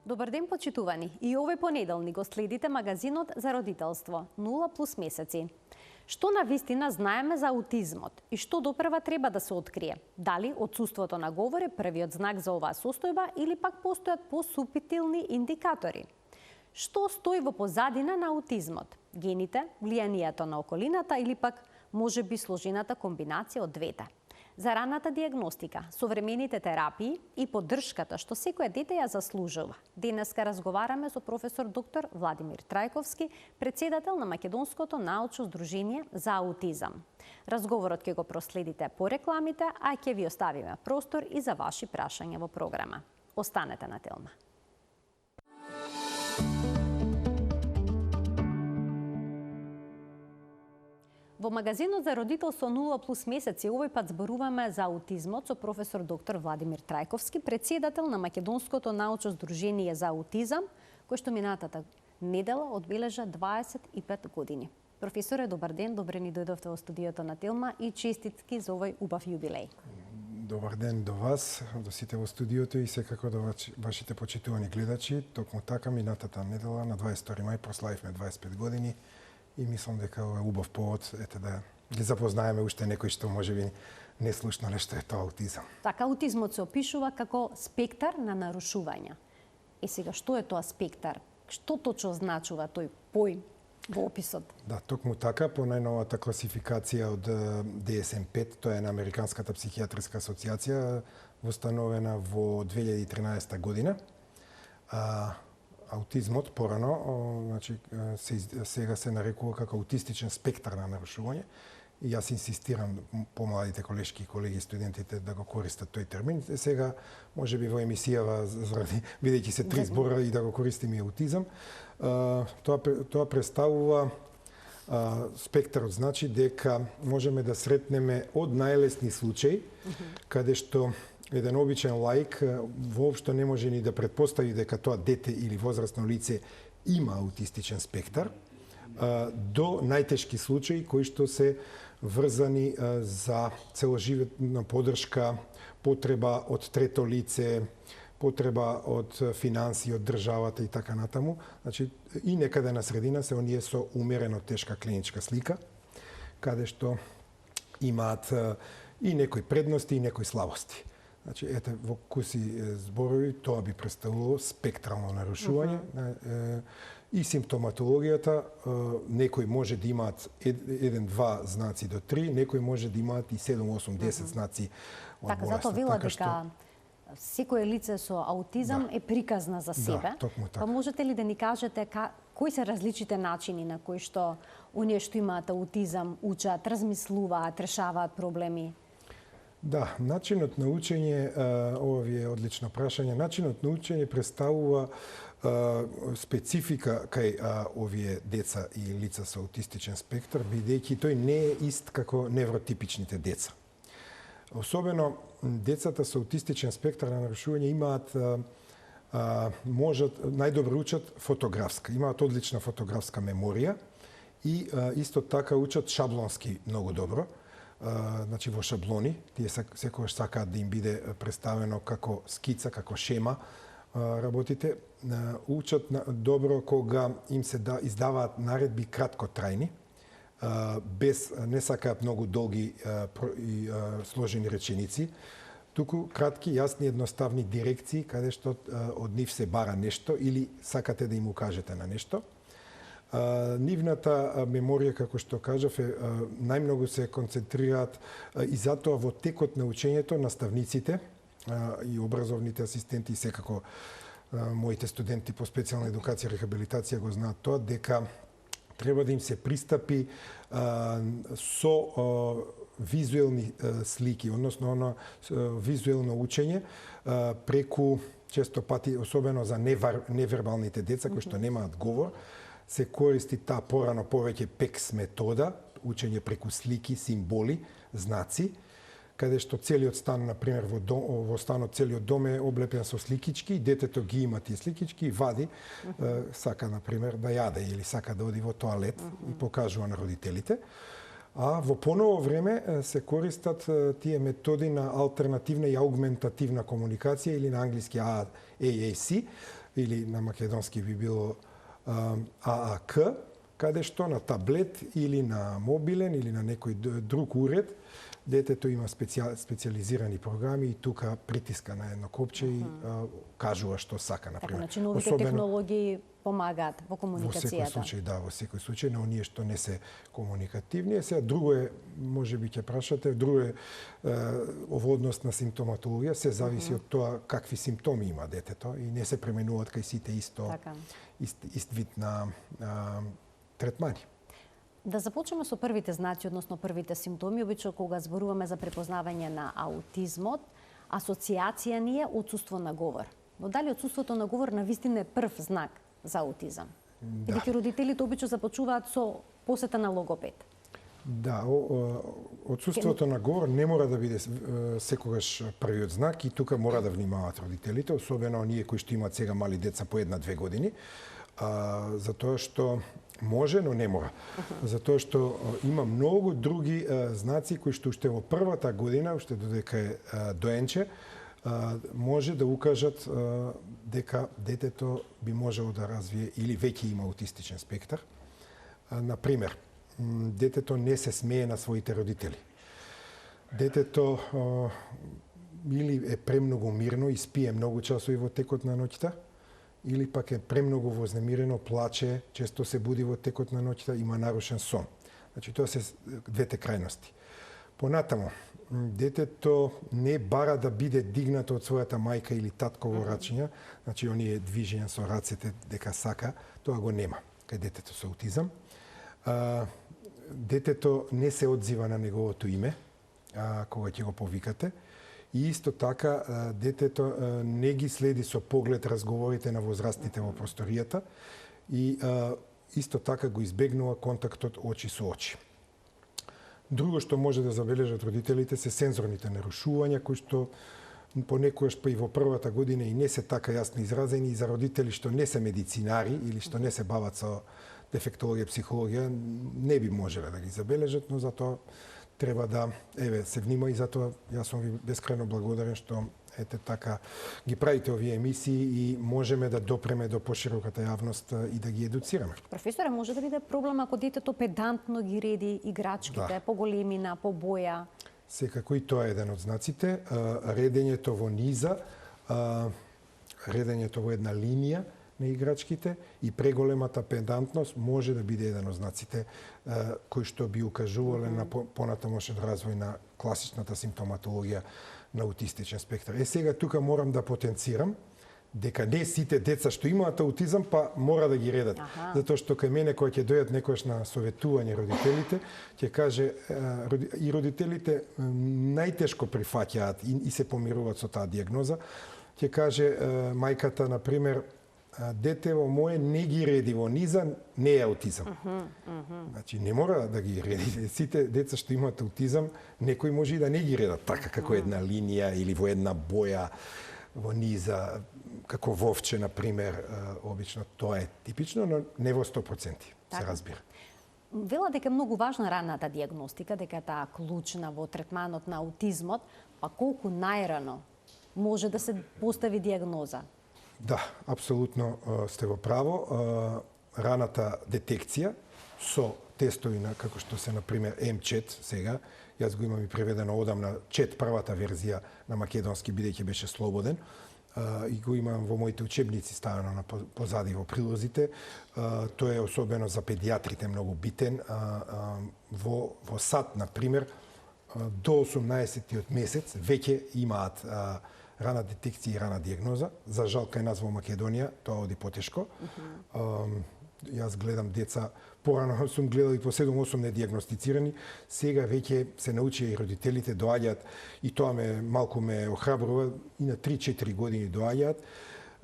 Добар ден, почитувани. И овој понеделник го следите магазинот за родителство 0+ месеци. Што на вистина знаеме за аутизмот и што допрва треба да се открие? Дали отсуството на говор е првиот знак за оваа состојба или пак постојат посупитилни индикатори? Што стои во позадина на аутизмот? Гените, влијанието на околината или пак можеби сложената комбинација од двете? За раната диагностика, современите терапии и поддршката што секое дете ја заслужува. Денеска разговараме со професор доктор Владимир Трајковски, председател на Македонското научно здружение за аутизам. Разговорот ќе го проследите по рекламите, а ќе ви оставиме простор и за ваши прашања во програма. Останете на Телма. Во магазинот за родителство 0+ месеци овој пат зборуваме за аутизмот со професор доктор Владимир Трајковски, председател на Македонското научно здружение за аутизам, кој што минатата недела одбележа 25 години. Професоре, добар ден, добре ни дојдовте во студиото на Телма и честитки за овој убав јубилеј. Добар ден до вас, до сите во студиото и секако до вашите почитувани гледачи. Токму така минатата недела на 22 мај прославивме 25 години. И мислам дека ова е убав повод да ги запознаеме уште некои што можеби не слушнале што е тоа аутизам. Така, аутизмот се опишува како спектар на нарушувања. Сега, што е тоа спектар? Што точно значува тој поим во описот? Да, токму така, по најновата класификација од DSM-5, тоа е на Американската психијатриска асоциација, востановена во 2013 година. Аутизмот порано, значи сега се нарекува како аутистичен спектар на нарушување и јас инсистирам помладите колешки и колеги студентите да го користат тој термин. Сега можеби во емисијава заради бидејќи се три збора и да го користиме и аутизам, тоа представува спектарот, значи дека можеме да сретнеме од најлесни случаи каде што еден обичен лаик воопшто не може ни да претпостави дека тоа дете или возрасно лице има аутистичен спектар, до најтешки случаи кои што се врзани за целоживотна поддршка, потреба од трето лице, потреба од финансии од државата и така натаму. Значи, и некаде на средина се оние со умерено тешка клиничка слика, каде што имаат и некои предности и некои слабости. Значи, ете, во куси зборови, тоа би представувало спектрално нарушување. И симптоматологијата, некои може да имаат 1-2 знаци до 3, некои може да имаат и 7-8-10 знаци од болеста. Така, затоа велат дека секое лице со аутизам е приказна за себе. Да, токму така. Па можете ли да ни кажете кои се различите начини на кои што оние што имаат аутизам учат, размислуваат, решаваат проблеми? Да, начинот на учење, ова ви е одлично прашање, начинот на учење представува специфика кај овие деца и лица со аутистичен спектар, бидејќи тој не е ист како невротипичните деца. Особено децата со аутистичен спектар на нарушување имаат можат најдобро учат фотографска, имаат одлична фотографска меморија и исто така учат шаблонски многу добро. Значи во шаблони, тие секогаш сакаат да им биде представено како скица, како шема работите. Учат добро кога им се издаваат наредби краткотрајни, без не сакаат многу долги и сложени реченици, туку кратки, јасни, едноставни дирекции каде што од нив се бара нешто или сакате да им укажете на нешто. Нивната меморија, како што кажав, најмногу се концентрираат и затоа во текот на учењето наставниците и образовните асистенти и секако моите студенти по специјална едукација и рехабилитација го знаат тоа, дека треба да им се пристапи со визуелни слики, односно визуелно учење преку често пати, особено за невербалните деца кои што немаат говор, се користи таа порано повеќе ПЕКС метода, учење преку слики, символи, знаци, каде што целиот стан, например, во станот целиот дом е облепен со сликички и детето ги има тие сликички и вади, сака, например, да јаде или сака да оди во тоалет и покажува на родителите. А во поново време се користат тие методи на алтернативна и аугментативна комуникација или на англиски AAC, или на македонски би било ААК, каде што на таблет или на мобилен или на некој друг уред, детето има специализирани програми и тука притиска на едно копче и кажува што сака, например. Така, значи новите технологии помагаат во комуникацијата. Во секој случај, да, во секој случај, на оние што не се комуникативни. Сега друго е, можеби ќе прашате, друго е во однос на симптоматологија, се зависи од тоа какви симптоми има детето и не се пременуваат кај сите исто, така. ист вид на третмани. Да започнеме со првите знаци, односно првите симптоми. Обично кога зборуваме за препознавање на аутизмот, асоциација ни е отсуство на говор. Но дали отсуството на говор навистина е прв знак за аутизам? Да. Бидејќи родителите обично започнуваат со посета на логопед. Да, отсуството на говор не мора да биде секогаш првиот знак и тука мора да внимаваат родителите, особено оние кои што имаат сега мали деца по 1-2 години, затоа што може, но не мора. Затоа што има многу други знаци кои што уште во првата година, уште додека е доенче, може да укажат дека детето би можело да развие или веќе има аутистичен спектар. Например, детето не се смее на своите родители. Детето или е премногу мирно и спие многу часови во текот на ноќта, или пак е премногу вознемирено, плаче, често се буди во текот на ноќта, има нарушен сон. Значи, тоа се двете крајности. Понатаму, детето не бара да биде дигнато од својата мајка или татко во рачиња, значи оние движења со рацете дека сака, тоа го нема кај детето со аутизам. Детето не се одзива на неговото име кога ќе го повикате. И исто така, детето не ги следи со поглед разговорите на возрастните во просторијата и исто така го избегнува контактот очи со очи. Друго што може да забележат родителите се сензорните нарушувања, кои што понекогаш па и во првата година и не се така јасно изразени и за родители што не се медицинари или што не се бават со дефектологија, психологија, не би можеле да ги забележат, но затоа треба да се внима и затоа јас сум ви бескрајно благодарен што така ги правите овие емисии и можеме да допреме до пошироката јавност и да ги едуцираме. Професоре, може да биде проблем ако детето педантно ги реди играчките, по големина, по боја? Секако и тоа е еден од знаците. Редењето во низа, редењето во една линија на играчките и преголемата педантност може да биде еден од знаците кои што би укажувале на понатамошен развој на класичната симптоматологија на аутистичен спектар. Сега тука морам да потенцирам дека не сите деца што имаат аутизам па мора да ги редат. Затоа што кај мене кога ќе дојдат некојаш на советување родителите, ќе каже и родителите најтешко прифаќаат и се помируваат со таа дијагноза, ќе каже мајката на пример детево мое не ги реди во низа, не е аутизам. Значи не мора да ги реди. Сите деца што имаат аутизам, некои може и да не ги редат така како една линија или во една боја во низа, како вовче, на пример, обично тоа е типично, но не во 100%, се разбира. Вела дека е многу важна ранната дијагностика, дека таа клучна во третманот на аутизмот, па колку најрано може да се постави дијагноза? Да, апсолутно сте во право. Раната детекција со тестови на како што се на пример МЧЕТ сега, јас го имам и преведено одамна ЧЕТ првата верзија на македонски бидејќи беше слободен и го имам во моите учебници ставено на позади во прилозите. Тоа е особено за педијатрите многу битен. Во САД на пример до 18-тиот месец веќе имаат рана детекција и рана дијагноза. За жал кај нас во Македонија тоа оди потешко. Јас гледам деца, порано сум гледал и по 7-8 недијагностицирани, сега веќе се научија и родителите доаѓаат и тоа малку ме охрабрува, и на 3-4 години доаѓаат.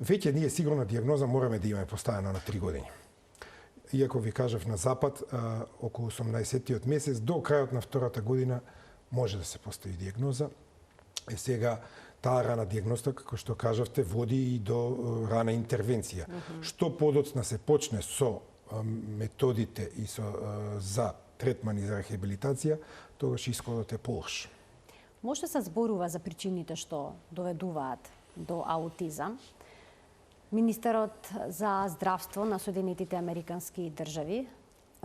Веќе ние сигурна дијагноза мораме да имаме поставена на 3 години. Иако ви кажав на запад, околу 18-тиот месец до крајот на втората година може да се постави дијагноза. Сега таа рана дијагностика, како што кажавте, води и до рана интервенција. Што подоцна се почне со методите и за третман и за рехабилитација, тогаш исходот е полош. Може да се зборува за причините што доведуваат до аутизам. Министерот за здравство на Соединетите Американски држави,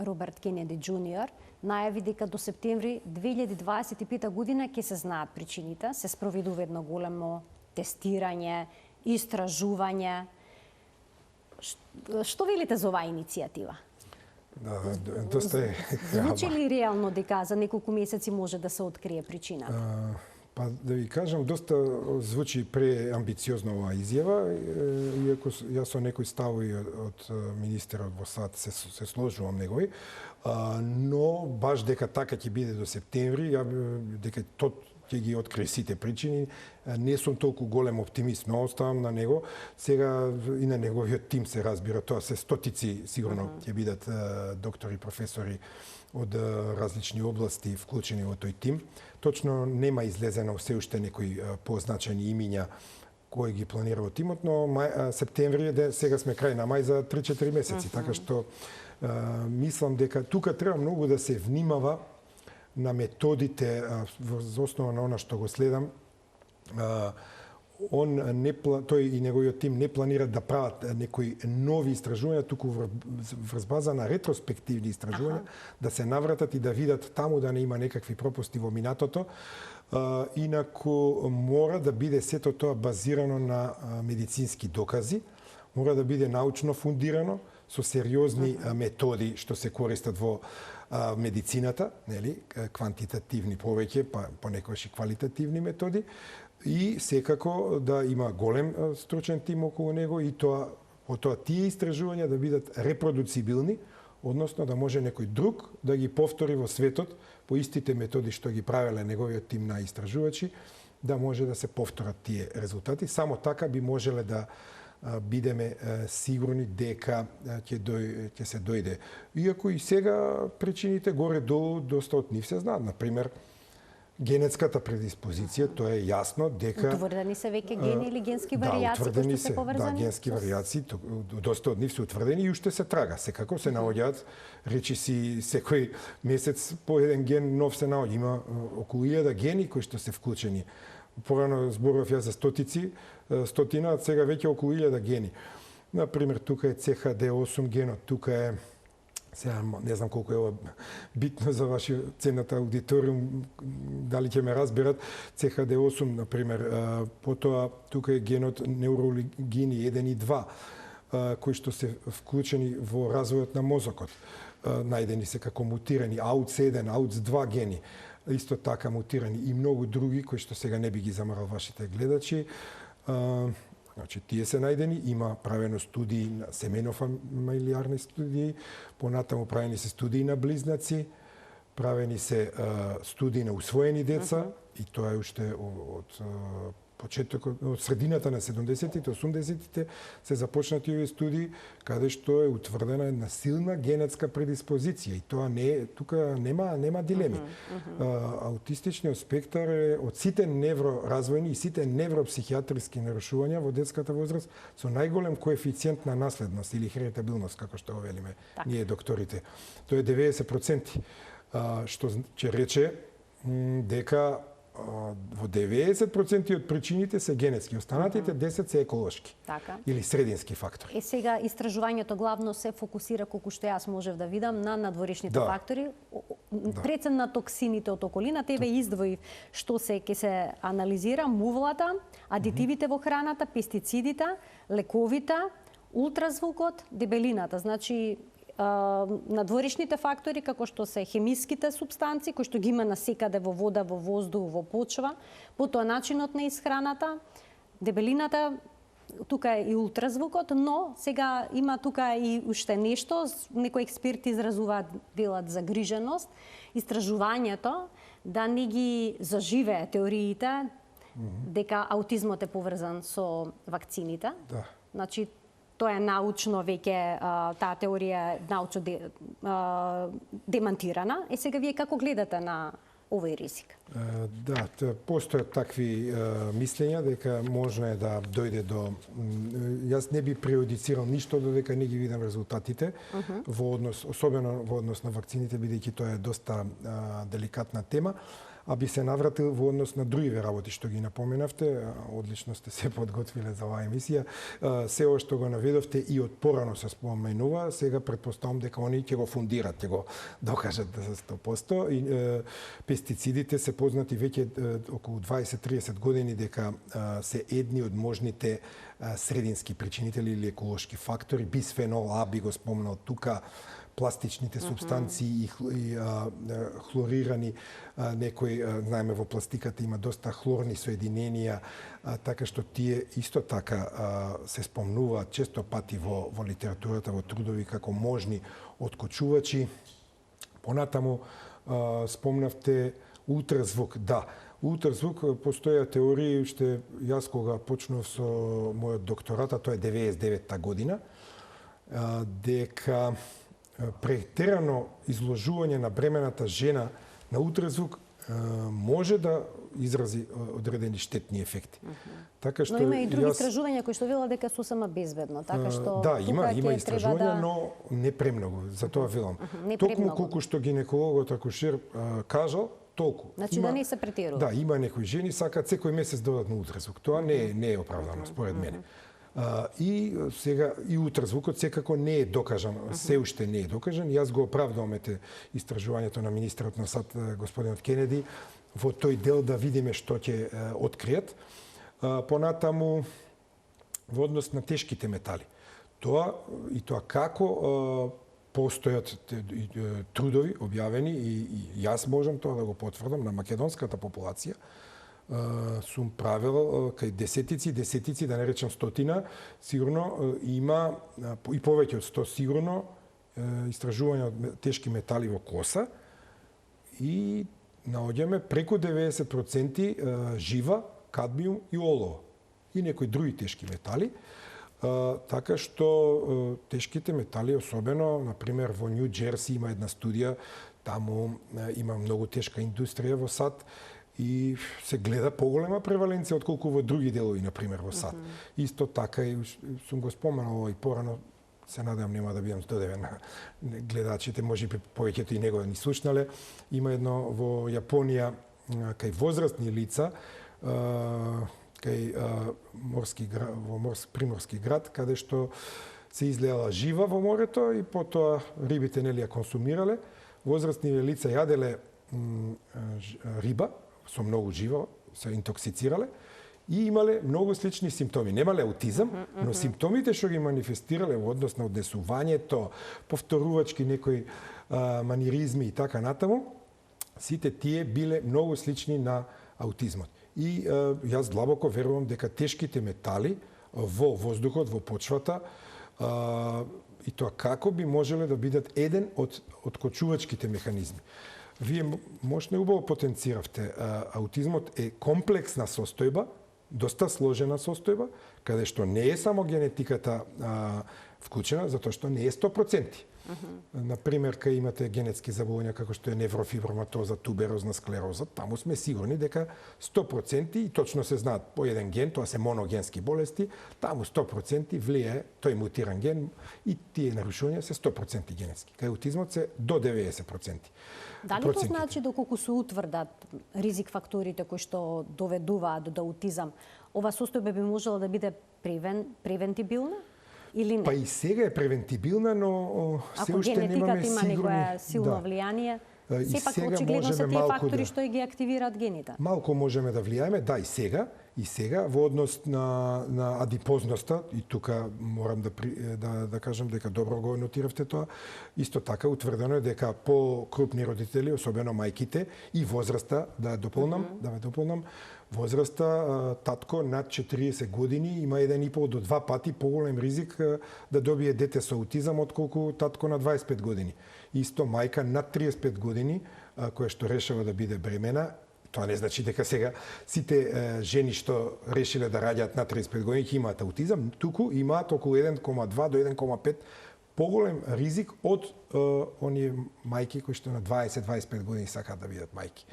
Роберт Кенеди Джуниор, најави дека до септември 2025 година ќе се знаат причините, се спроведува едно големо тестирање, истражување. Што велите за оваа иницијатива? Да, доста е. Звучи ли реално дека за неколку месеци може да се открие причината? Па да ви кажам, доста звучи преамбициозно оваа изјава, иако јас со некои ставови од министерот во САД се сложувам негови, но баш дека така ќе биде до септември, дека ќе ги открие сите причини, не сум толку голем оптимист, но оставам на него. Сега и на неговиот тим се разбира, тоа се стотици сигурно ќе бидат доктори, професори од различни области вклучени во тој тим. Точно нема излезено се уште некои позначени имиња кои ги планира во тимот, но септември сега сме крај на мај за 3-4 месеци, така што мислам дека тука треба многу да се внимава на методите во основа на она што го следам. Тој и неговиот тим не планира да прават некои нови истражувања, туку врз база на ретроспективни истражувања, да се навратат и да видат таму да не има некакви пропусти во минатото. Инаку мора да биде сето тоа базирано на медицински докази, мора да биде научно фундирано, со сериозни методи што се користат во медицината, нели, квантитативни повеќе, па понекогаш и квалитативни методи, и секако да има голем стручен тим околу него и тоа тие истражувања да бидат репродуцибилни, односно да може некој друг да ги повтори во светот по истите методи што ги правеле неговиот тим на истражувачи, да може да се повторат тие резултати. Само така би можеле да бидеме сигурни дека ќе се дојде. Иако и сега причините горе-долу доста од нив се знаат. Например, генетската предиспозиција, тоа е јасно дека утврдени се веќе гени или генски варијации кои што се поврзани? Да, генски варијации, доста од нив се утврдени и уште се трага. Секако се наоѓаат, речи си секој месец по еден ген нов се наоѓа. Има околу 1000 гени кои што се вклучени. Порано зборував ја за стотина, сега веќе околу 1000 гени. Например, тука е CHD8 генот, тука е, сега не знам колку е ова битно за вашиот ценната аудиториум, дали ќе ме разберат, CHD8, например, потоа тука е генот неурологини 1 и 2, кои што се вклучени во развојот на мозокот. Најдени се како мутирани AUX1, AUX2 гени, исто така мутирани и многу други кои што сега не би ги замарал вашите гледачи. Значи, тие се најдени, има правено студии на семено-фамилиарни студии, понатаму правени се студии на близнаци, правени се студии на усвоени деца, и тоа е уште од почетокот, од средината на 70-тите, 80-тите се започнати овие студии каде што е утврдена една силна генетска предиспозиција и тоа не е, тука нема дилеми. Аутистичниот спектар е од сите невроразвојни и сите невропсихијатриски нарушувања во детската возраст со најголем коефициент на наследност или хередитабилност, како што го велиме ние докторите. Тоа е 90%, што ќе рече дека во 90% од причините се генетски, останатите 10 се еколошки или средински фактори. Сега истражувањето главно се фокусира, колку што јас можев да видам, на надворешните фактори, прецен на токсините од околината. Еве издвоив што ќе се анализира: мувлата, адитивите во храната, пестицидите, лековите, ултразвукот, дебелината. Значи надворешните фактори, како што се хемиските супстанции, кои што ги има насекаде во вода, во воздух, во почва, потоа начинот на исхраната, дебелината, тука е и ултразвукот, но сега има тука и уште нешто, некои експерти изразуваат, велат загриженост, истражувањето да не ги заживее теориите дека аутизмот е поврзан со вакцините. Да. Значи, тоа е научно веќе, таа теорија е научно демантирана. Сега вие како гледате на овој ризик? Да, постојат такви мислења дека можно е да дојде до... Јас не би преодицирал ништо додека не ги видам резултатите, во однос, особено во однос на вакцините, бидејќи тоа е доста деликатна тема. а би се навратил во однос на другиве работи што ги напоменавте. Одлично сте се подготвиле за оваа емисија. Се ова што го наведовте и од порано се споменува, сега претпоставам дека они ќе го фундират, ќе го докажат за 100%. И пестицидите се познати веќе околу 20-30 години дека се едни од можните средински причинители или еколошки фактори. Бисфенол А би го спомнал тука, пластичните субстанции и хлорирани, некои, знаеме во пластиката има доста хлорни соединенија, така што тие исто така се спомнуваат често пати во литературата, во трудови како можни откочувачи. Понатаму спомнавте ултразвук, да. Ултразвук, постоја теории, уште јас кога почнав со мојот докторат, а тоа е 99-та година, дека претерано изложување на бремената жена на ултразвук може да изрази одредени штетни ефекти. Така што но има и други истражувања кои што велат дека сосема безбедно, така што да, има истражувања, но не премногу, за тоа велам. Токму колку што гинекологот акушер кажал, толку. Значи да не се претерува. Да, има некои жени сакаат секој месец да одат на ултразвук. Тоа не е оправдано според мене. И сега и ултразвукот секако не е докажан, се уште не е докажан. Јас го оправдувам истражувањето на министерот на САД господинот Кенеди во тој дел да видиме што ќе откријат. Понатаму во однос на тешките метали. Тоа како постојат трудови објавени и јас можам тоа да го потврдам на македонската популација. Сум правил кај десетици, да не речам стотина, сигурно има и повеќе од 100 сигурно истражувања од тешки метали во коса и наоѓаме преку 90% жива, кадмиум и олово и некои други тешки метали. Така што тешките метали, особено, например, во Нью Џерси има една студија, таму има многу тешка индустрија во САД и се гледа поголема преваленција отколку во други делови, например, во САД. Исто така и сум го споменал и порано, се надевам нема да бидам здодевен на гледачите, можеби повеќето и него да ни слушнале. Има едно во Јапонија кај возрастни лица, кај приморски град, каде што се излеала жива во морето и потоа рибите нели ја консумирале. Возрастни лица јаделе риба со многу жива, се интоксицирале и имале многу слични симптоми. Немале аутизам, но симптомите што ги манифестирале во однос на однесувањето, повторувачки некои маниризми и така натаму, сите тие биле многу слични на аутизмот. И јас длабоко верувам дека тешките метали во воздухот, во почвата, и тоа како би можеле да бидат еден од откочувачките механизми. Вие можете убаво потенциравте. Аутизмот е комплексна состојба, доста сложена состојба, каде што не е само генетиката вклучена, затоа што не е 100%. Например, кај имате генетски заболувања како што е неврофиброматоза, туберозна склероза, таму сме сигурни дека 100% и точно се знаат по еден ген, тоа се моногенски болести, таму 100% влијае тој мутиран ген и тие нарушувања се 100% генетски. Кај аутизмот се до 90%. Дали тоа значи доколку се утврдат ризик факторите кои што доведуваат до аутизам, ова состојба би можела да биде превентибилна? Или не? Па и сега е превентибилна, но се уште немаме сигурни... Ако генетиката има некоја силно влијание, сепак очигледно се тие фактори што ги активираат гените. Малку можеме да влијаеме, да, и сега во однос на адипозноста, и тука морам да кажам дека добро го нотиравте тоа, исто така утврдено е дека по-крупни родители, особено мајките и возраста, да ве дополнам, возраста, татко над 40 години има 1,5 до 2 пати поголем ризик да добие дете со аутизам отколку татко на 25 години. Исто мајка над 35 години која што решава да биде бремена. Тоа не значи дека сега сите жени што решиле да раѓаат на 35 години ќе имаат аутизам, туку имаат околу 1,2 до 1,5 поголем ризик од оние мајки кои што на 20-25 години сакаат да бидат мајки.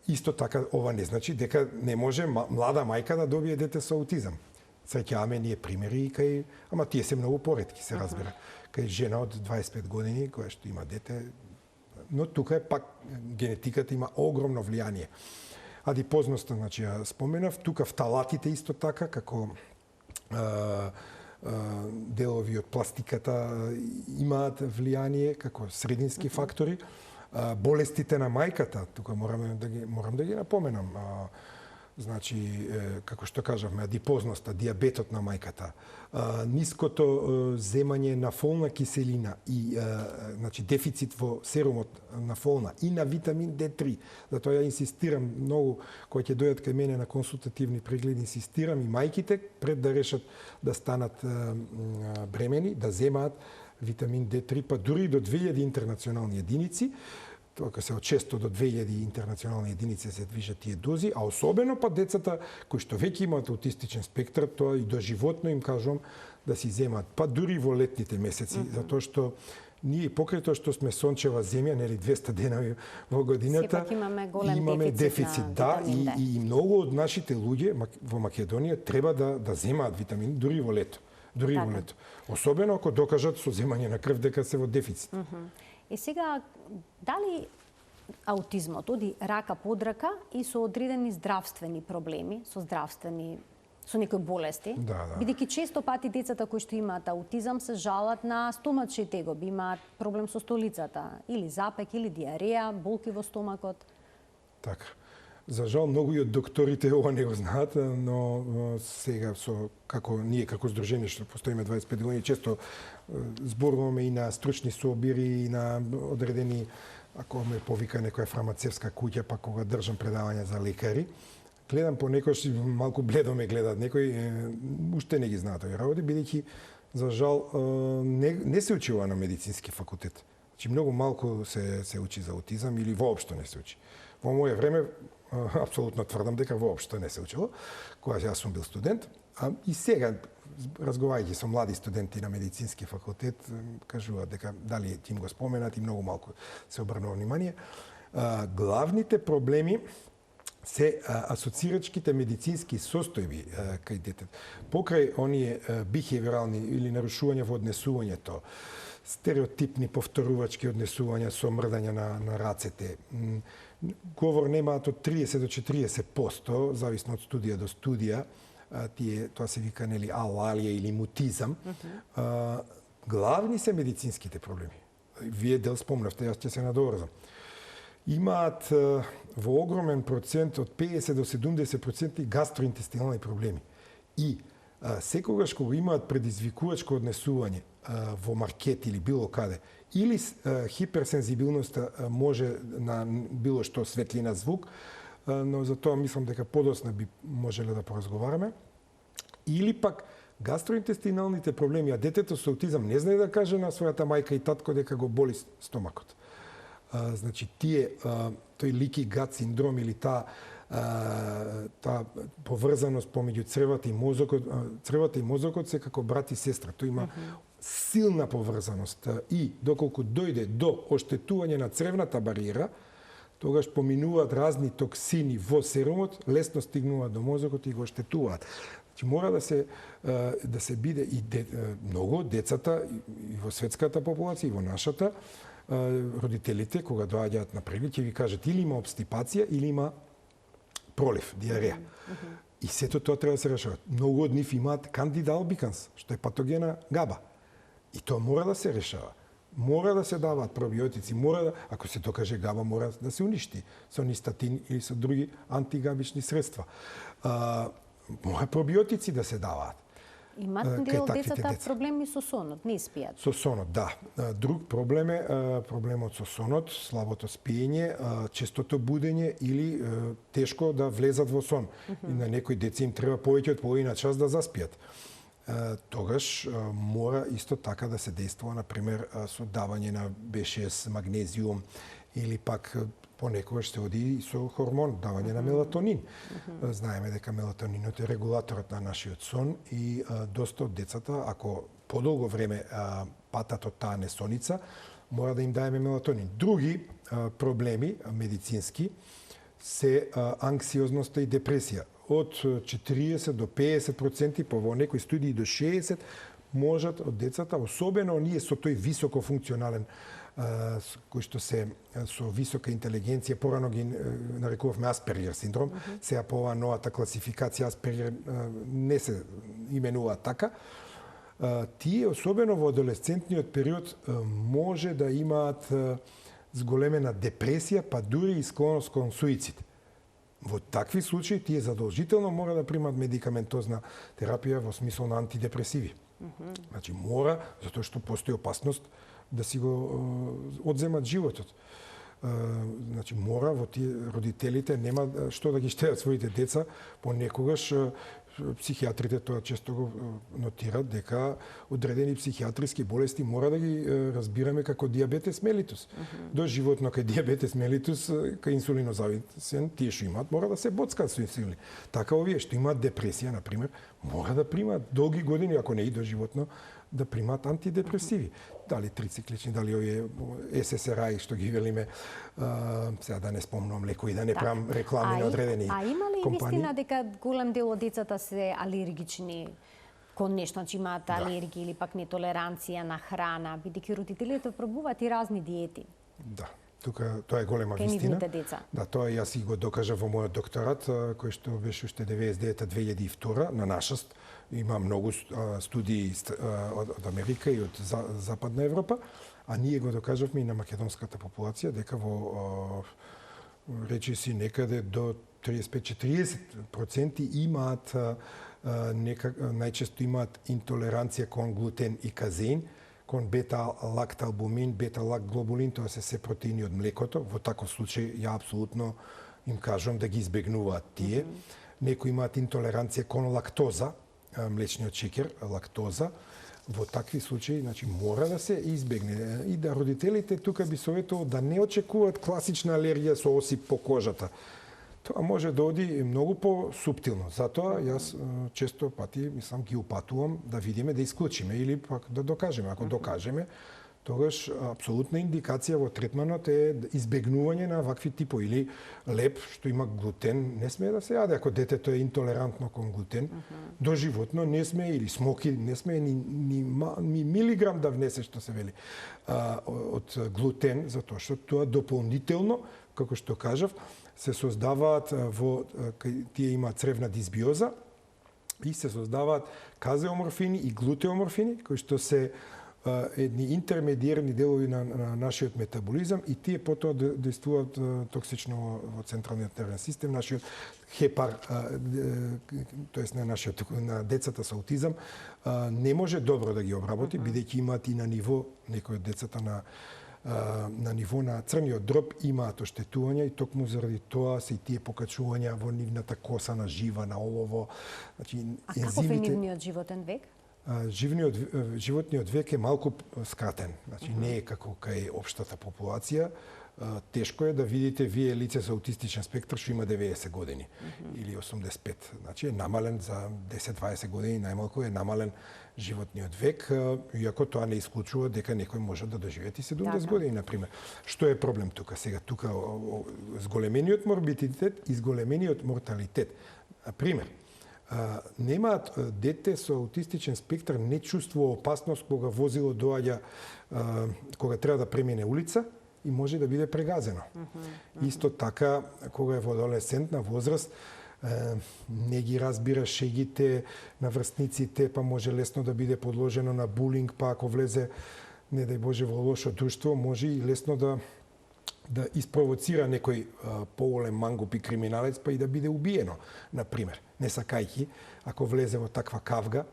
Исто така, ова не значи дека не може млада мајка да добие дете со аутизам. Среќаваме ние примери и кај, ама тие се многу поретки, се разбира. Кај жена од 25 години која што има дете, Но тука е пак генетиката има огромно влијание. Адипозноста, значи ја споменав, тука фталатите исто така како делови од пластиката имаат влијание како средински фактори. Болестите на мајката, тука морам да ги напоменам. Значи, како што кажавме, адипозноста, диабетот на мајката, ниското земање на фолна киселина и значи дефицит во серумот на фолна и на витамин D3. Затоа ја инсистирам многу кои ќе дојдат кај мене на консултативни прегледи, инсистирам и мајките пред да решат да станат бремени, да земаат витамин D3, па дури до 2000 интернационални единици. Тоа се од 600 до 2000 интернационални единици се движат тие дози, а особено па децата кои што веќе имаат аутистичен спектар, тоа и доживотно им кажувам да си земаат, па дури во летните месеци, затоа што ние покрај тоа што сме сончева земја, нели 200 денови во годината, сепак имаме дефицит, да, и многу од нашите луѓе во Македонија треба да земаат витамин дури во лето. Дури во лето. Особено ако докажат со земање на крв дека се во дефицит. И сега, дали аутизмот оди рака под рака и со одредени здравствени проблеми, со некои болести? Да. Бидејќи често пати децата кои што имаат аутизам се жалат на стомачни тегоби, имаат проблем со столицата, или запек, или диареја, болки во стомакот. Така. За жал, многу и од докторите ова не го знаат, но сега ние како здружение што постоиме 25 години, често зборуваме и на стручни собири, и на одредени, ако ме повика некоја фармацевска куќа, па кога држам предавања за лекари, гледам понекогаш малку бледо ме гледат некои, уште не ги знаат овие работи, бидејќи за жал не се учи ова на медицински факултет. Значи многу малку се учи за аутизам или воопшто не се учи. Во моје време апсолутно тврдам дека воопшто не се учело, кога јас сум бил студент, а и сега разговарајќи со млади студенти на медицински факултет, кажуваат дека дали ти им го споменат и многу малку се обрнува внимание. Главните проблеми се асоцирачките медицински состојби кај детето. Покрај оние бихевиорални или нарушувања во однесувањето, стереотипни повторувачки однесувања со мрдање на рацете, говор немаат од 30 до 40%, зависно од студија до студија, тоа се вика нели алалија или мутизам. Главни се медицинските проблеми. Вие дел спомнавте, јас ќе се надоврзам. Имаат во огромен процент од 50 до 70% гастроинтестинални проблеми. И секогаш кога имаат предизвикувачко однесување во маркет или било каде, или хиперсензибилноста може на било што светлина, звук, но за тоа мислам дека подоцна би можеле да поразговараме, или пак гастроинтестиналните проблеми, а детето со аутизам не знае да каже на својата мајка и татко дека го боли стомакот. Значи тој leaky gut синдром или таа поврзаност помеѓу цревата и мозокот се како брат и сестра. Тој има силна поврзаност и доколку дојде до оштетување на цревната бариера, тогаш поминуваат разни токсини во серумот, лесно стигнуваат до мозокот и го оштетуваат. Значи мора да се биде и многу децата и во светската популација и во нашата, родителите кога доаѓаат на преглед ќе ви кажат или има обстипација или има пролив, диареја. И сето тоа треба да се решава. Многу од нив имаат кандида албиканс, што е патогена габа. И тоа мора да се решава. Мора да се даваат пробиотици, ако се докаже габа, мора да се уништи со нистатин или со други антигабични средства. Мора пробиотици да се даваат. Имаат дел децата проблеми со сонот, не спијат. Со сонот, да. Друг проблем е проблемот со сонот, слабото спиење, честото будење или тешко да влезат во сон. И на некои деца им треба повеќе од половина час да заспијат. Тогаш мора исто така да се действува, например, со давање на B6, магнезиум или пак понекогаш се оди и со хормон, давање на мелатонин. Знаеме дека мелатонинот е регулаторот на нашиот сон и доста од децата, ако подолго време патат од таа несоница, мора да им даеме мелатонин. Други проблеми медицински се анксиозноста и депресија. Од 40 до 50%, па во некои студии до 60%, можат од децата, особено оние со тој високофункционален кои што се со висока интелигенција, порано ги нарекувавме Аспергер синдром, сега по оваа новата класификација Аспергер не се именува така, тие, особено во адолесцентниот период, може да имаат зголемена депресија, па дури и склоност кон суицид. Во такви случаи тие задолжително мора да примат медикаментозна терапија во смисол на антидепресиви. Значи мора, затоа што постои опасност да си го одземат животот. Значи мора во тие родителите нема што да ги штеат своите деца, понекогаш психијатрите тоа често го нотираат дека одредени психијатриски болести мора да ги разбираме како дијабетес мелитус. Доживотно кај дијабетес мелитус, кај инсулинозависен, тие што имаат мора да се боцкаат со инсулин. Така овие што имаат депресија, на пример, мора да примаат долги години, ако не и доживотно, да примаат антидепресиви. Дали трициклични, дали овие ССРИ што ги велиме, сега да не спомнувам лекои, да не правам реклами на одредени компании. А има ли вистина дека голем дел од децата се алергични кон нешто, значи имаат алергија или пак нетолеранција на храна, бидејќи родителите пробуваат и разни диети? Да. Тука тоа е голема вистина. Да, тоа јас и го докажав во мојот докторат, кој што беше уште 99-2002, на нашаст. Има многу студии од Америка и од Западна Европа, а ние го докажавме и на македонската популација дека во речиси некаде до 35-40% имаат најчесто имаат интолеранција кон глутен и казеин, кон бета-лакталбумин, бета-лактглобулин, тоа се протеини од млекото. Во таков случај ја апсолутно им кажувам да ги избегнуваат тие. Некои имаат интолеранција кон лактоза, млечниот шеќер, лактоза. Во такви случаи, значи, мора да се избегне. И да родителите тука би советувал да не очекуваат класична алергија со осип по кожата. Тоа може да оди многу по-суптилно. Затоа јас често пати, мислам, ги упатувам да видиме, да исклучиме или пак да докажеме. Ако докажеме, тогаш апсолутна индикација во третманот е избегнување на вакви типови. Или леп што има глутен, не смее да се јаде ако детето е интолерантно кон глутен. Доживотно не смее, или смоки, не смее ни милиграм да внесе, што се вели, од глутен, затоа што тоа дополнително, како што кажав, се создаваат тие имаат цревна дисбиоза и се создаваат казеоморфини и глутеоморфини, кои што се едни интермедиерни делови на нашиот метаболизам и тие потоа действуваат токсично во централниот нервен систем, нашиот хепар, тоест на децата со аутизам, не може добро да ги обработи, бидејќи имаат и на ниво некои од децата на ниво на црниот дроб имаат оштетувања и токму заради тоа се и тие покачувања во нивната коса на жива, на олово. Значи, а каков е нивниот животен век? Животниот век е малку скратен. Значи, не е како кај општата популација. Тешко е да видите вие лице со аутистичен спектар што има 90 години или 85. Значи е намален за 10-20 години, најмалку е намален животниот век, иако тоа не исклучува дека некој може да доживее 70 години, например. Што е проблем тука? Сега, тука зголемениот морбидитет и зголемениот морталитет. Например, немаат дете со аутистичен спектар не чувствува опасност кога возило доаѓа, кога треба да премине улица, и може да биде прегазено. Исто така, кога е во адолесцентна возраст, не ги разбира шегите на врсниците, па може лесно да биде подложено на булинг, па ако влезе, не дај Боже, во лошо друштво, може и лесно да испровоцира некој поголем мангуп и криминалец, па и да биде убиено, например. Не сакајќи, ако влезе во таква кавга,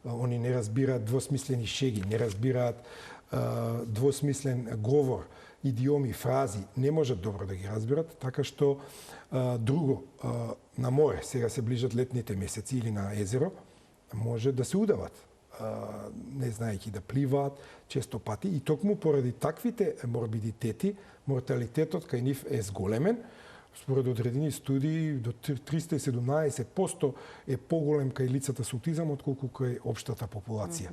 они не разбираат двосмислени шеги, не разбираат двосмислен говор, идиоми, фрази, не можат добро да ги разбират, така што друго, на море, сега се ближат летните месеци или на езеро, може да се удават, не знаејќи да пливаат често пати и токму поради таквите морбидитети, морталитетот кај нив е зголемен. Според одредени студии, до 317% е поголем кај лицата со аутизам отколку кај општата популација.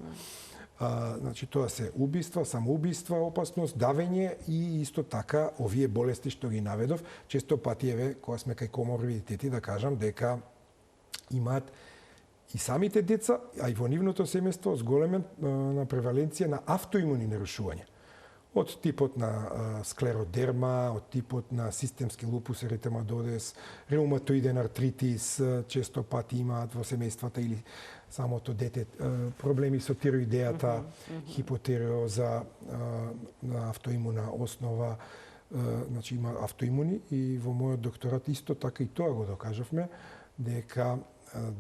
Значи, тоа се убиства, самоубиства, опасност, давење и исто така овие болести што ги наведов, често пати кога сме кај коморбидитети, да кажам дека имаат И самите деца, а и во нивното семејство, зголемен на преваленција на автоимуни нарушувања. Од типот на склеродерма, од типот на системски лупус еретематодес, реуматоиден артритис, често пати имаат во семејствата или самото дете проблеми со тироидејата, хипотериоза на автоимуна основа, значи има автоимуни и во мојот докторат исто така и тоа го докажавме дека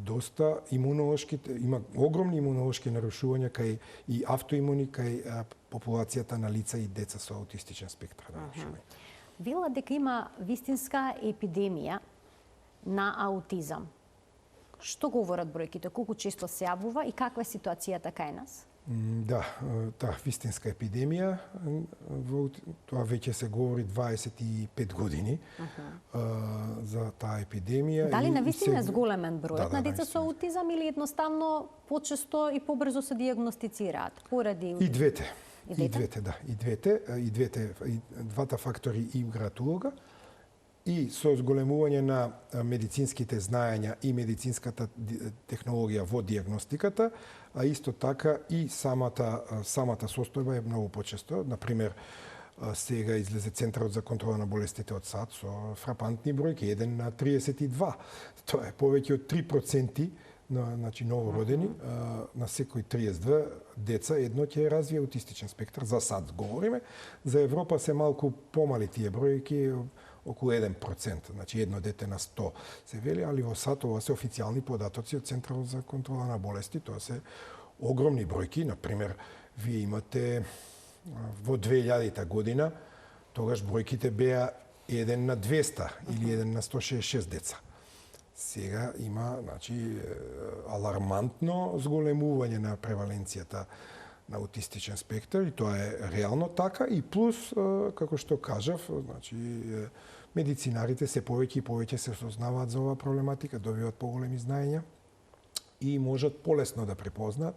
доста имунолошките, има огромни имунолошки нарушувања кај и автоимуни кај популацијата на лица и деца со аутистичен спектар нарушување. Вела дека има вистинска епидемија на аутизам. Што говорат бројките? Колку често се јавува и каква е ситуацијата кај нас? Да, таа вистинска епидемија, тоа веќе се говори 25 години за таа епидемија. Дали навистина е зголемен бројот на деца со аутизам или едноставно почесто и побрзо се дијагностицираат поради И двете. И двата фактори играат улога. И со зголемување на медицинските знаења и медицинската технологија во дијагностиката, а исто така и самата состојба е многу почесто. Например, сега излезе Центарот за контрола на болестите од САД со фрапантни бројки, 1 на 32. Тоа е повеќе од 3% значи новородени, на секој 32 деца едно ќе развие аутистичен спектар. За САД говориме, за Европа се малку помали тие бројки, околу 1%, значи едно дете на 100 се вели, али во САД ова се официјални податоци од Центарот за контрола на болести, тоа се огромни бројки. Например, вие имате во 2000 година, тогаш бројките беа 1 на 200 или 1 на 166 деца. Сега има, значи, алармантно зголемување на преваленцијата на аутистичен спектар и тоа е реално така и плюс, како што кажав, значи, медицинарите се повеќе и повеќе се сознаваат за оваа проблематика, добиваат поголеми знаења и можат полесно да препознаат.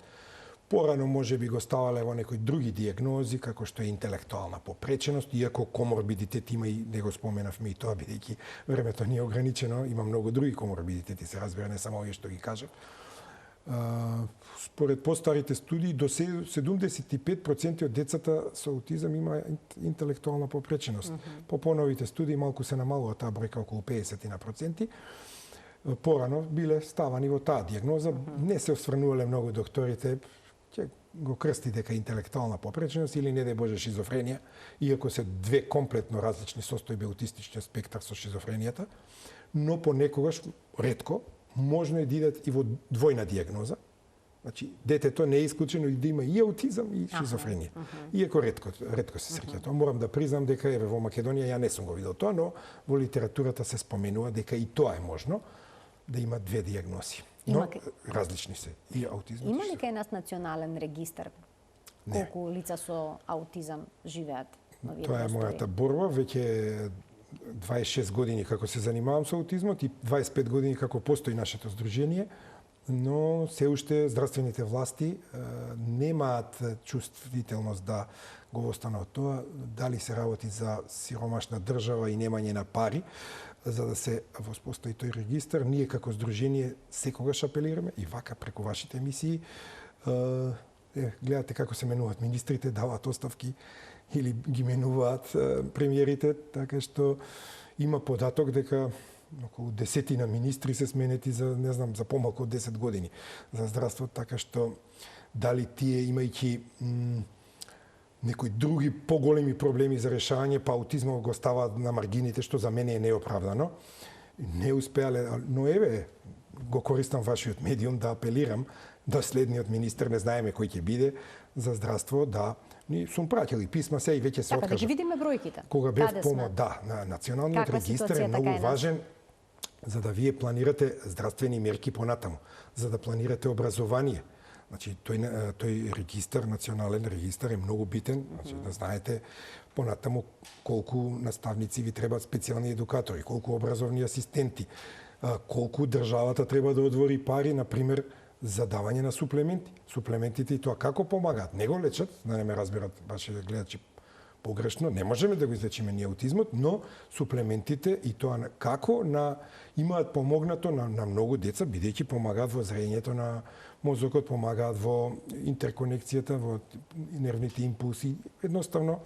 Порано може би го ставале во некои други дијагнози, како што е интелектуална попреченост, иако коморбидитет има и не го споменавме и тоа, бидејќи времето ни е ограничено, има многу други коморбидитети, се разбира, не само овие што ги кажав. Според постарите студии, до 75% од децата со аутизам има интелектуална попреченост. По поновите студии малку се намалува таа бројка, околу 50%. Порано биле ставани во таа дијагноза, не се осврнувале многу докторите, ќе го крсти дека интелектуална попреченост или не да боже шизофренија, иако се две комплетно различни состојби аутистичен спектар со шизофренијата, но понекогаш, ретко, можно е да идат и во двојна дијагноза. Значи, детето не е исклучено и да има и аутизам и шизофренија. Иако ретко се среќа тоа. Морам да признам дека еве во Македонија ја не сум го видел тоа, но во литературата се споменува дека и тоа е можно да има две дијагнози. Но различни се и аутизмот. Има ли кај нас национален регистар колку лица со аутизам живеат на овие простори? Тоа е мојата борба, веќе 26 години како се занимавам со аутизмот и 25 години како постои нашето здружение, но се уште здравствените власти немаат чувствителност да го останат тоа, дали се работи за сиромашна држава и немање на пари, за да се воспостави тој регистар. Ние како здружение секогаш апелираме и вака преку вашите емисии. Гледате како се менуваат министрите, даваат оставки или ги менуваат премиерите, така што има податок дека околу 10 министри се сменети за, не знам, за помалку од 10 години за здравство, така што дали тие имајќи некои други поголеми проблеми за решавање, па аутизмот го ставаат на маргините, што за мене е неоправдано. Не успеале, но еве, го користам вашиот медиум да апелирам да следниот министер, не знаеме кој ќе биде, за здравство, да, ни сум пратил и писма се и веќе се откажа. Така, да ги видиме бројките. Кога бев на националниот регистар е многу важен за да вие планирате здравствени мерки понатаму, за да планирате образование. Значи, тој регистар, национален регистар е многу битен, значи, да знаете понатаму колку наставници ви требаат специјални едукатори, колку образовни асистенти, колку државата треба да одвори пари, например, за давање на суплементи. Суплементите и тоа како помагаат? Не го лечат, да не ме разберат вашите гледачи погрешно, не можеме да го излечиме ние аутизмот, но суплементите и тоа како имаат помогнато на многу деца, бидејќи помагаат во зрењето на мозокот, помагаат во интерконекцијата, во нервните импулси, едноставно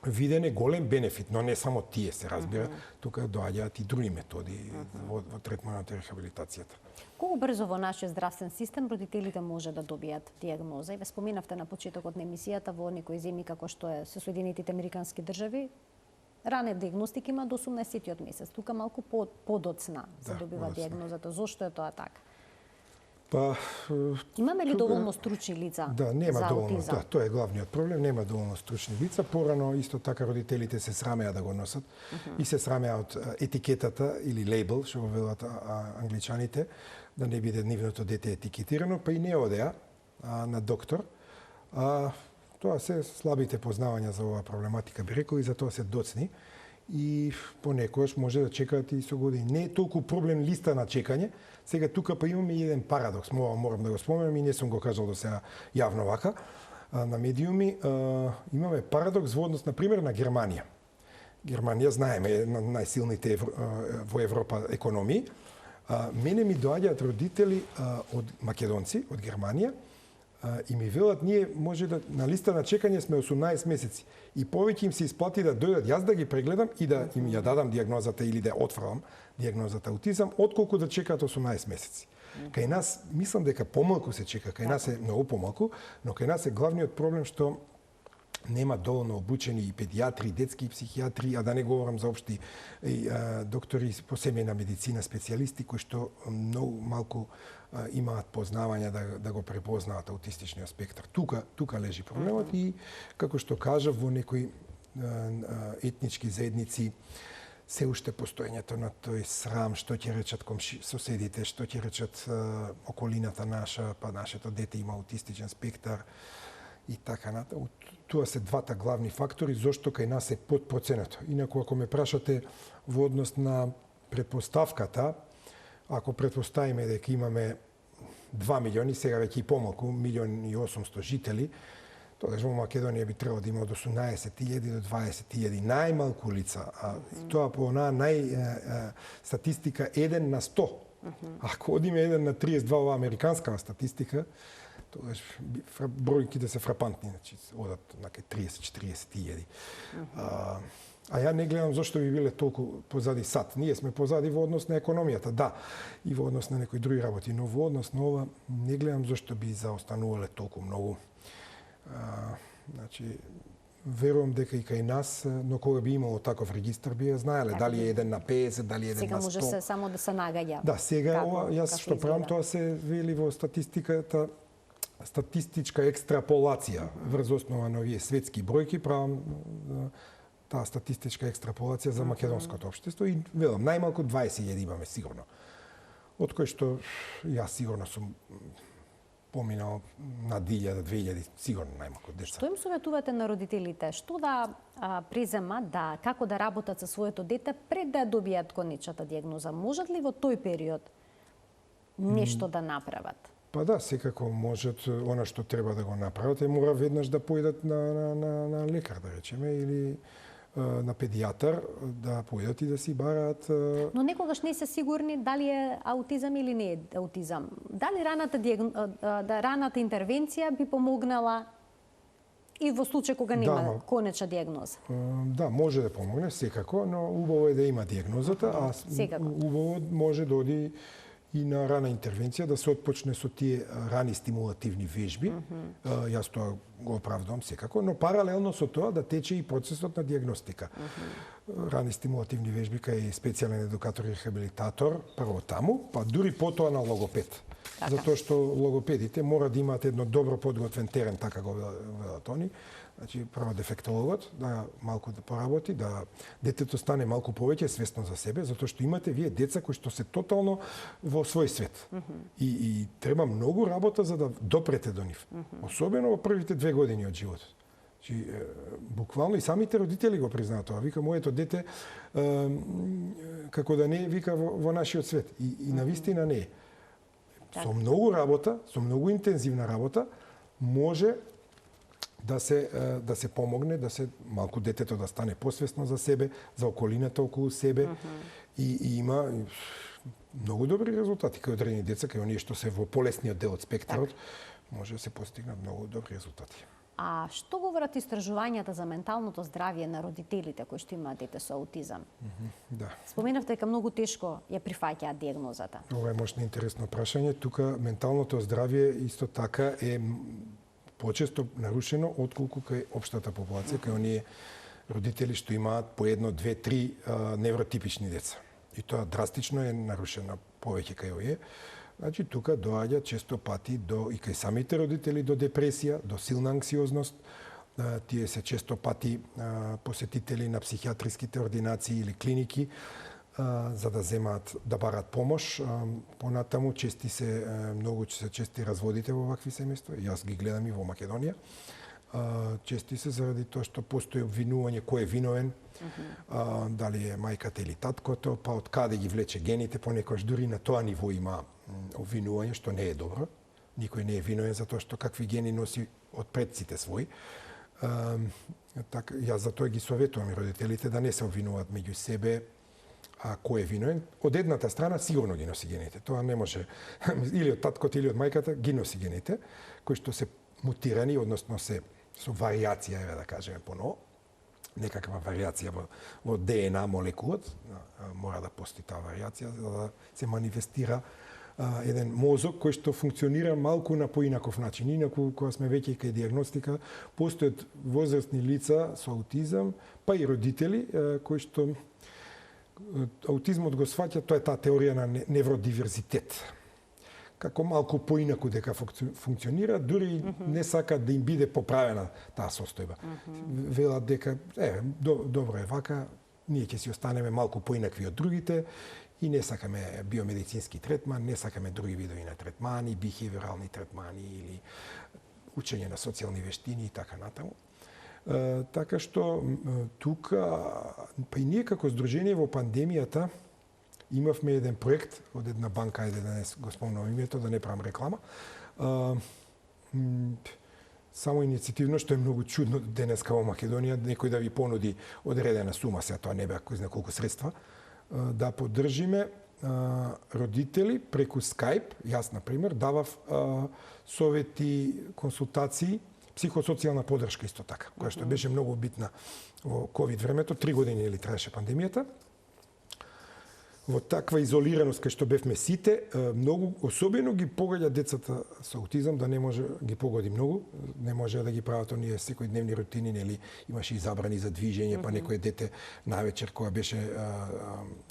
виден е голем бенефит, но не само тие се разбира, тука доаѓаат и други методи во третманот и рехабилитацијата. Колку брзо во нашиот здравствен систем родителите може да добијат дијагноза? И ве споменавте на почетокот на емисијата во некои земји како што е со Соединетите Американски држави, рана дијагностика има до 18-тиот месец. Тука малку подоцна се добива дијагнозата. Зошто е тоа така? Па, имаме ли доволно стручни лица нема за доволно, аутизам? тоа е главниот проблем, нема доволно стручни лица. Порано исто така родителите се срамеа да го носат и се срамеа од етикетата или лейбл, што го велат англичаните, да не биде нивното дете етикетирано, па и не одеа на доктор. Тоа се слабите познавања за оваа проблематика, би рекол, и за тоа се доцни. И понекогаш може да чекаат и со години. Не е толку проблем листа на чекање. Сега тука па имаме и еден парадокс, морам да го споменам и не сум го кажал до сега јавно вака на медиуми. Имаме парадокс во однос, например, на Германија. Германија, знаеме, е една од најсилните во Европа економии. Мене ми доаѓаат родители од македонци, од Германија, и ми велат, ние може да на листа на чекање сме 18 месеци и повеќе им се исплати да дојдат јас да ги прегледам и да им ја дадам дијагнозата или да отфрлам дијагнозата аутизам, отколку да чекаат 18 месеци. Кај нас, мислам дека помалку се чека, кај нас е многу помалку, но кај нас е главниот проблем што нема доволно обучени и педијатри, и детски психијатри, а да не говорам за општи доктори по семејна медицина, специјалисти кои што многу малку имаат познавања да го препознаат аутистичниот спектар. Тука лежи проблемот и како што кажав, во некои етнички заедници се уште постоењето на тој срам, што ќе речат соседите, што ќе речат околината наша, па нашето дете има аутистичен спектар и така натаму. Тоа се двата главни фактори зошто кај нас е подпроценето. Инаку ако ме прашате во однос на претпоставката, ако претпоставиме дека имаме 2 милиони, сега веќе и помалку, 1.800.000 жители, тогаш во Македонија би требало да има од 18.000 до 20.000 најмалку лица, а тоа по онаа статистика 1 на 100. Ако одиме 1 на 32 ова американска статистика, тогаш бројките се фрапантни, значи одат на 30-40.000. А ја не гледам зошто би биле толку позади САД. Ние сме позади во однос на економијата, да, и во однос на некои други работи, но во однос на ова не гледам зошто би заостанувале толку многу. Значи, верувам дека и кај нас, но кога би имало таков регистар, би ја знаеле дали е 1 на 50, дали е 1 на 100. Сега може се само да се нагаѓа. Да, сега јас што правам, тоа се вели во статистиката, статистичка екстраполација врз основа на овие светски бројки, правам таа статистичка екстраполација за македонското општество и велам, најмалку 20.000 имаме сигурно. Од кој што јас сигурно сум поминал на 1.000-2.000, сигурно најмалку деца. Што им советувате на родителите? Што да преземат, како да работат со своето дете пред да добијат конечната дијагноза? Можат ли во тој период нешто да направат? Па да, секако можат, она што треба да го направат, мора веднаш да појдат на лекар, да речеме, или на педијатар, да појдат и да си бараат. Но некогаш не се сигурни дали е аутизам или не е аутизам. Дали раната интервенција би помогнала и во случај кога нема конечна дијагноза? Да, може да помогне, секако, но убаво е да има дијагнозата, а убаво може да оди и на рана интервенција, да се отпочне со тие рани стимулативни вежби. Јас тоа го оправдувам секако, но паралелно со тоа да тече и процесот на дијагностика. Рани стимулативни вежби кај специјален едукатор и рехабилитатор, прво таму, па дури потоа на логопед. Затоа што логопедите мора да имаат едно добро подготвен терен, така го велат они. Значи, прво дефектологот да малку да поработи, да детето стане малку повеќе свесно за себе, затоа што имате вие деца кои што се тотално во свој свет. И треба многу работа за да допрете до нив. Особено во првите 2 години од животот. Значи, буквално и самите родители го признаат тоа. Вика, моето дете, како да не е, вика, во нашиот свет. И навистина не е. Со многу работа, со многу интензивна работа, може да се помогне, да се малку детето да стане посвесно за себе, за околината околу себе и има многу добри резултати кај одредени деца, кај оние што се во полесниот дел од спектарот, може да се постигнат многу добри резултати. А што говорат истражувањата за менталното здравје на родителите кои што имаат дете со аутизам? Да. Споменавте дека многу тешко ја прифаќаат дијагнозата. Ова е можно интересно прашање. Тука менталното здравје исто така е почесто нарушено отколку кај општата популација, кај оние родители што имаат по 1, 2, 3 невротипични деца. И тоа драстично е нарушено повеќе кај овие. Значи, тука доаѓа често пати и кај самите родители до депресија, до силна анксиозност. Тие се често пати посетители на психијатриските ординации или клиники за да земаат, да барат помош. Понатаму многу чести разводите во вакви семејства. Јас ги гледам и во Македонија. Чести се заради тоа што постои обвинување кој е виновен, дали е мајката или таткото, па од каде ги влече гените, понекогаш дури на тоа ниво има обвинување, што не е добро. Никој не е виновен за тоа што какви гени носи од предците своји. Така, јас за тоа ги советувам и родителите да не се обвинуваат меѓу себе, а кој е виновен. Од едната страна сигурно ги носи гените. Тоа не може или од таткото или од мајката ги носи гените, кои што се мутирани, односно се со варијација, да кажеме поново, некаква варијација во ДНА молекулот, мора да постои таа варијација за да се манифестира еден мозок кој што функционира малку на поинаков начин. Инаку, кога сме веќе кај дијагностика, постојат возрастни лица со аутизам, па и родители кои што аутизмот го сваќа, тоа е таа теорија на невродиверзитет. Како малку поинаку дека функционира, дури не сакаат да им биде поправена таа состојба. Велат дека добро е вака, ние ќе си останеме малку поинакви од другите и не сакаме биомедицински третман, не сакаме други видови на третмани, бихевиорални третмани или учење на социјални вештини и така натаму. Така што тука, па и ние како здружение во пандемијата имавме еден проект од една банка, да не го спомнам името, да не правам реклама. Само инициативно, што е многу чудно денеска во Македонија, некој да ви понуди одредена сума, сега тоа не беа кој знае колку средства, да поддржиме родители преку Skype, јас, например, давав совети, консултации, психосоцијална поддршка исто така, која што беше многу битна во ковид времето, 3 години или траеше пандемијата. Во таква изолираност кај што бевме сите, многу особено ги погода децата со аутизам, да не може ги погоди многу, не може да ги прават оние секојдневни рутини, нели имаше и забрани за движење, па некој дете навечер кога беше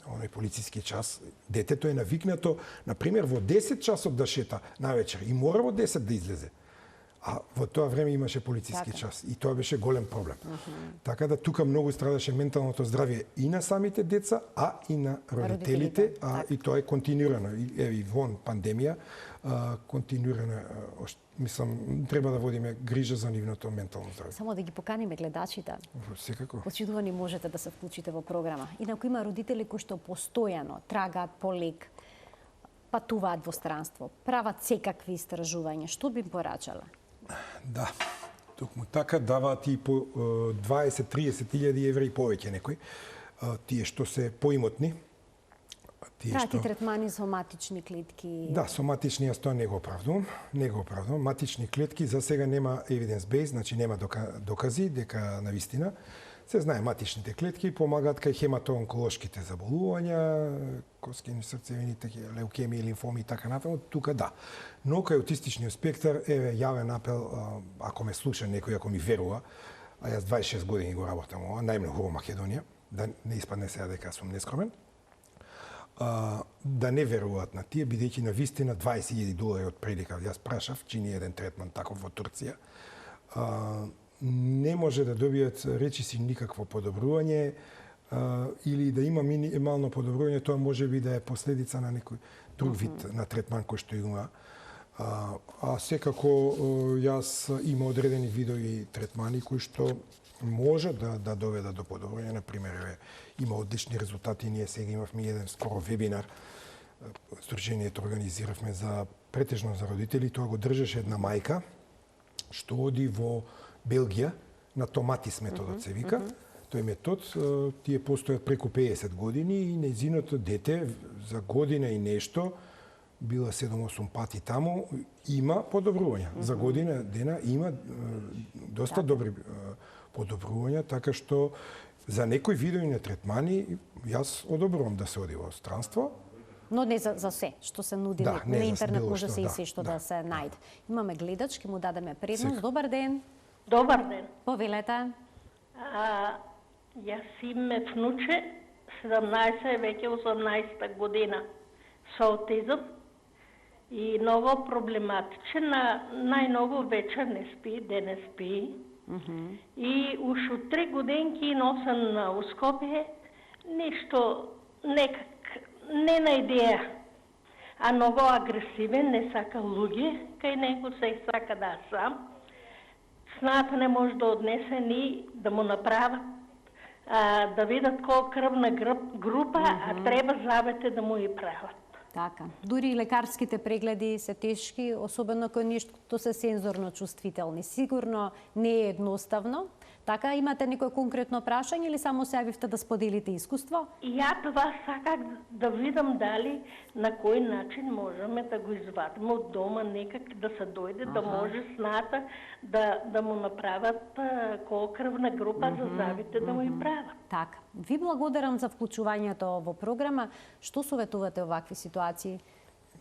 оној полициски час, детето е навикнато, на пример, во 10 часот да шета навечер и мора во 10 да излезе. А во тоа време имаше полициски час и тоа беше голем проблем. Така да тука многу страдаше менталното здравје и на самите деца, а и на родителите, и тоа е континуирано. И вон пандемија, континуирано, мислам, треба да водиме грижа за нивното ментално здравје. Само да ги поканиме гледачите. Секако. Очудувани можете да се вклучите во програма. Инаку има родители кои што постојано трагаат по лек, патуваат во странство, прават секакви истражувања. Што би им порачале? Да, токму така даваат и по 20-30 илјади евра и повеќе некои. Тие што се поимотни. Ти третмани со матични клетки. Да, со матични јас тоа не го оправдувам. Матични клетки за сега нема evidence base, значи нема докази дека навистина се знае матичните клетки помагаат кај хематоонколошките заболувања, коскени срцевини, леукемија, лимфоми и така натаму, тука да. Но кај аутистичниот спектар, јавен апел, ако ме слуша некој, ако ми верува, а јас 26 години го работам ова, најмногу во Македонија, да не испадне сега дека сум нескромен, да не веруваат на тие, бидејќи на вистина $20,000 од предика. Јас прашав, чини еден третман таков во Турција, не може да добијат речиси никакво подобрување или да има минимално подобрување, тоа може би да е последица на некој друг вид на третман кој што има. А секако јас има одредени видови третмани кои што може да доведат до подобрување. Например, има одлични резултати. Ние сега имавме еден скоро вебинар, Сдруженијето организиравме за претежно за родители, тоа го држеше една мајка што оди во Белгија, на томатис методот се вика. Тој метод тие постојат преку 50 години и нејзиното дете за година и нешто била 7-8 пати таму, има подобрувања. За година дена има доста добри подобрувања, така што за некои видови на третмани јас одобрувам да се оди во странство. Но не за се што се нуди Да, на не за интернет, било може што, се и да, се што да. да се најде. Имаме гледач, ќе му дадеме предност. Добар ден. Добар ден. Повелете. Јас имам внуче, 17 веќе 18 година, со аутизм и ново проблематичен, најново вечер не спи, ден не спи. И уш од 3 годинки носен на Скопје, нешто некак не на идеја, а многу агресивен, не сака луѓе, кај него се сака да сам. Сната не може да однесе ни да му направат, да видат која крвна група, а треба забете да му и прават. Така. Дури и лекарските прегледи се тешки, особено кога нешто се сензорно чувствителни. Сигурно не е едноставно. Така, имате некој конкретно прашање или само се јавивте да споделите искуство? И ја това саках да видам дали на кој начин можеме да го извадиме од дома, некак да се дојде, да може сната да му направат која крвна група за завите да му и прават. Така. Ви благодарам за вклучувањето во програма. Што советувате овакви ситуации?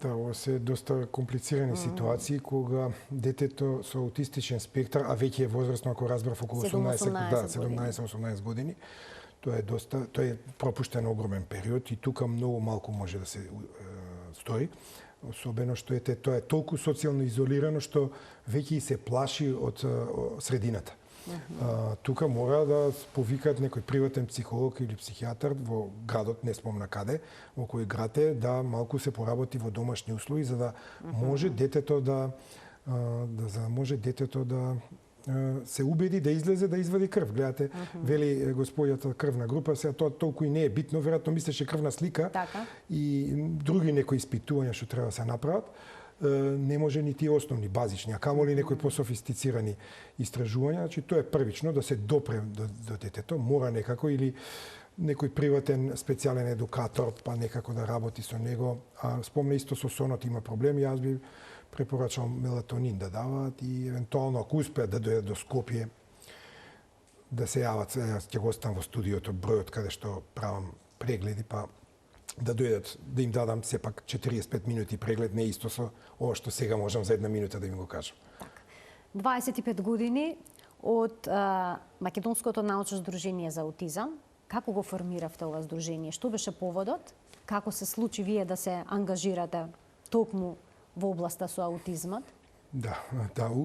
Да, ова се доста комплицирани ситуации кога детето со аутистичен спектар, а веќе е возрастно, ако разбрав, околу 17-18 години, тоа е пропуштен огромен период и тука многу малку може да се стори. Особено што тоа е толку социјално изолирано што веќе и се плаши од средината. Тука мора да повикат некој приватен психолог или психијатар во градот, не спомна каде, во кој град е, да малку се поработи во домашни услови за да може детето да се убеди да излезе да извади крв. Гледате, вели господјата крвна група, сега тоа толку и не е битно, веројатно мислеше крвна слика и други некои испитувања што треба да се направат. Не може ни тие основни, базични, а камоли некои пософистицирани истражувања. Значи, тоа е првично да се допре до детето, мора некако или некој приватен специјален едукатор, па некако да работи со него. А спомна исто со сонот има проблеми, јас би препорачал мелатонин да даваат и евентуално ако успеат да дојдат до Скопје, да се јават, јас ќе го оставам во студиото бројот каде што правам прегледи, па да дојдат, да им дадам сепак 45 минути преглед, не исто со ова што сега можам за 1 минута да им го кажам. 25 години од Македонското научно здружение за аутизам. Како го формиравте ова здружение? Што беше поводот? Како се случи вие да се ангажирате токму во областа со аутизмот? Да,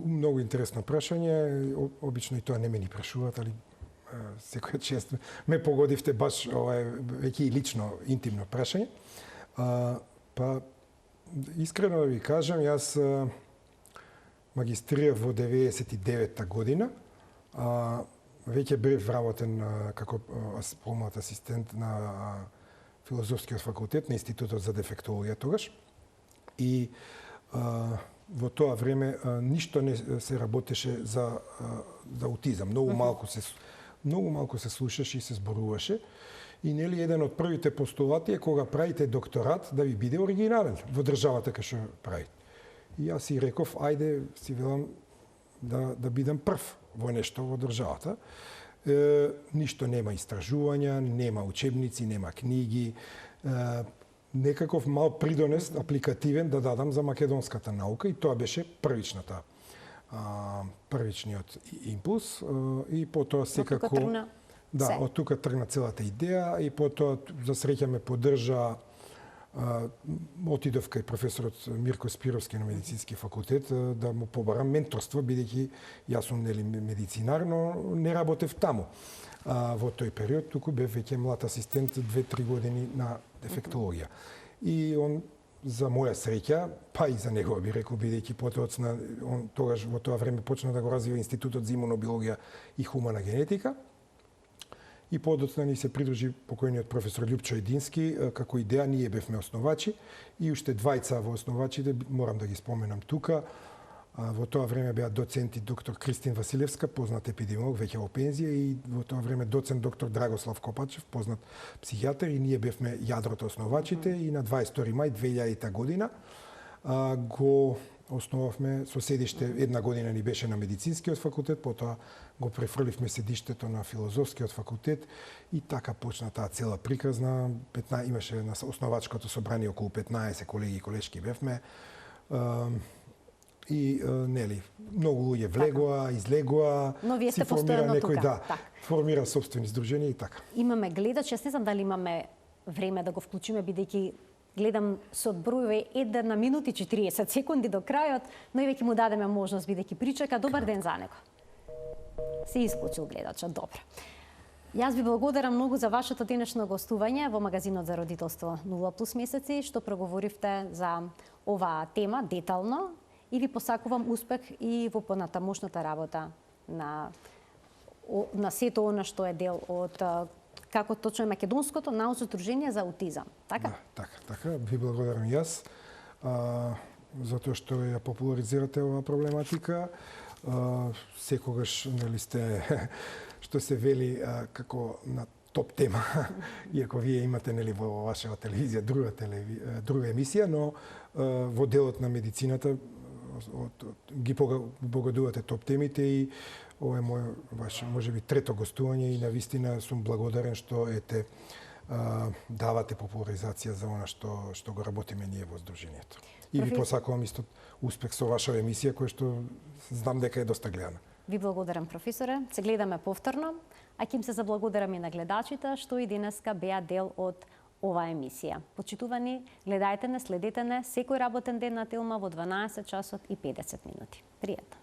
многу интересно прашање. Обично и тоа не ме ни прашуваат, али секоја чест ме погодивте, баш ова е веќе и лично, интимно прашање. Па, искрено да ви кажам, јас магистрирав во 99-та година, веќе бев работен како помлад асистент на Филозофскиот факултет на Институтот за дефектологија тогаш. И во тоа време ништо не се работеше за аутизам. Многу малку се слушаше и се зборуваше. И нели еден од првите постулати е кога правите докторат да ви биде оригинален во државата кај што правите. И јас си реков, ајде, си велам да бидам прв во нешто во државата. Ништо нема истражувања, нема учебници, нема книги. Некаков мал придонес апликативен да дадам за македонската наука и тоа беше првичниот импулс и потоа секако од тука тргна целата идеја и потоа за среќа ме поддржа. Отидов кај професорот Мирко Спировски на медицински факултет да му побарам менторство, бидејќи јас сум медицинар, но не работев таму во тој период, туку бев веќе млад асистент 2-3 години на дефектологија. И он, за моја среќа, па и за него би рекол, бидејќи потоцна, он тогаш во тоа време почна да го развива Институтот за имунобиологија и хумана генетика. И подоцна ни се придружи покојниот професор Љупчо Едински, како идеја ние бевме основачи и уште двајца во основачите, морам да ги споменам тука. Во тоа време беа доценти доктор Кристин Василевска, познат епидемиолог, веќе во пензија, и во тоа време доцент доктор Драгослав Копачев, познат психијатар, и ние бевме јадрото основачите, и на 22 мај 2000 година го основавме со седиште, една година ни беше на медицинскиот факултет, потоа го префрливме седиштето на филозофскиот факултет и така почна таа цела приказна. Имаше на основачкото собрание околу 15 колеги и колешки бевме. И нели многу луѓе влегоа, излегоа, но вие сте формира некој тука. Формира собствени здруженија и така. Имаме гледач, јас не знам дали имаме време да го вклучиме, бидејќи гледам се одбројува 1 минута и 40 секунди до крајот, но и веќе му дадеме можност бидејќи причека. Добар ден за него. Се исклучил гледачот, добро. Јас ви благодарам многу за вашето денешно гостување во магазинот за родителство 0+ месеци, што проговоривте за оваа тема детално, и ви посакувам успех и во понатамошната работа на сето она што е дел од како точно е Македонското научно здружение за аутизам. Така? Да, така. Ви благодарам јас за тоа што ја популаризирате оваа проблематика. Секогаш нели сте што се вели како на топ тема, иако вие имате нели во вашата телевизија друга емисија, но во делот на медицината ги погодувате топ темите, и ова е ваше можеби трето гостување, и навистина сум благодарен што давате популаризација за она што го работиме ние во здруженијето. И ви посакувам исто успех со ваша емисија, која што знам дека е доста гледана. Ви благодарам, професоре. Се гледаме повторно, а ќе им се заблагодарам и на гледачите што и денеска беа дел од оваа емисија. Почитувани, гледајте не, следете не секој работен ден на Телма во 12 часот и 50 минути. Пријатно.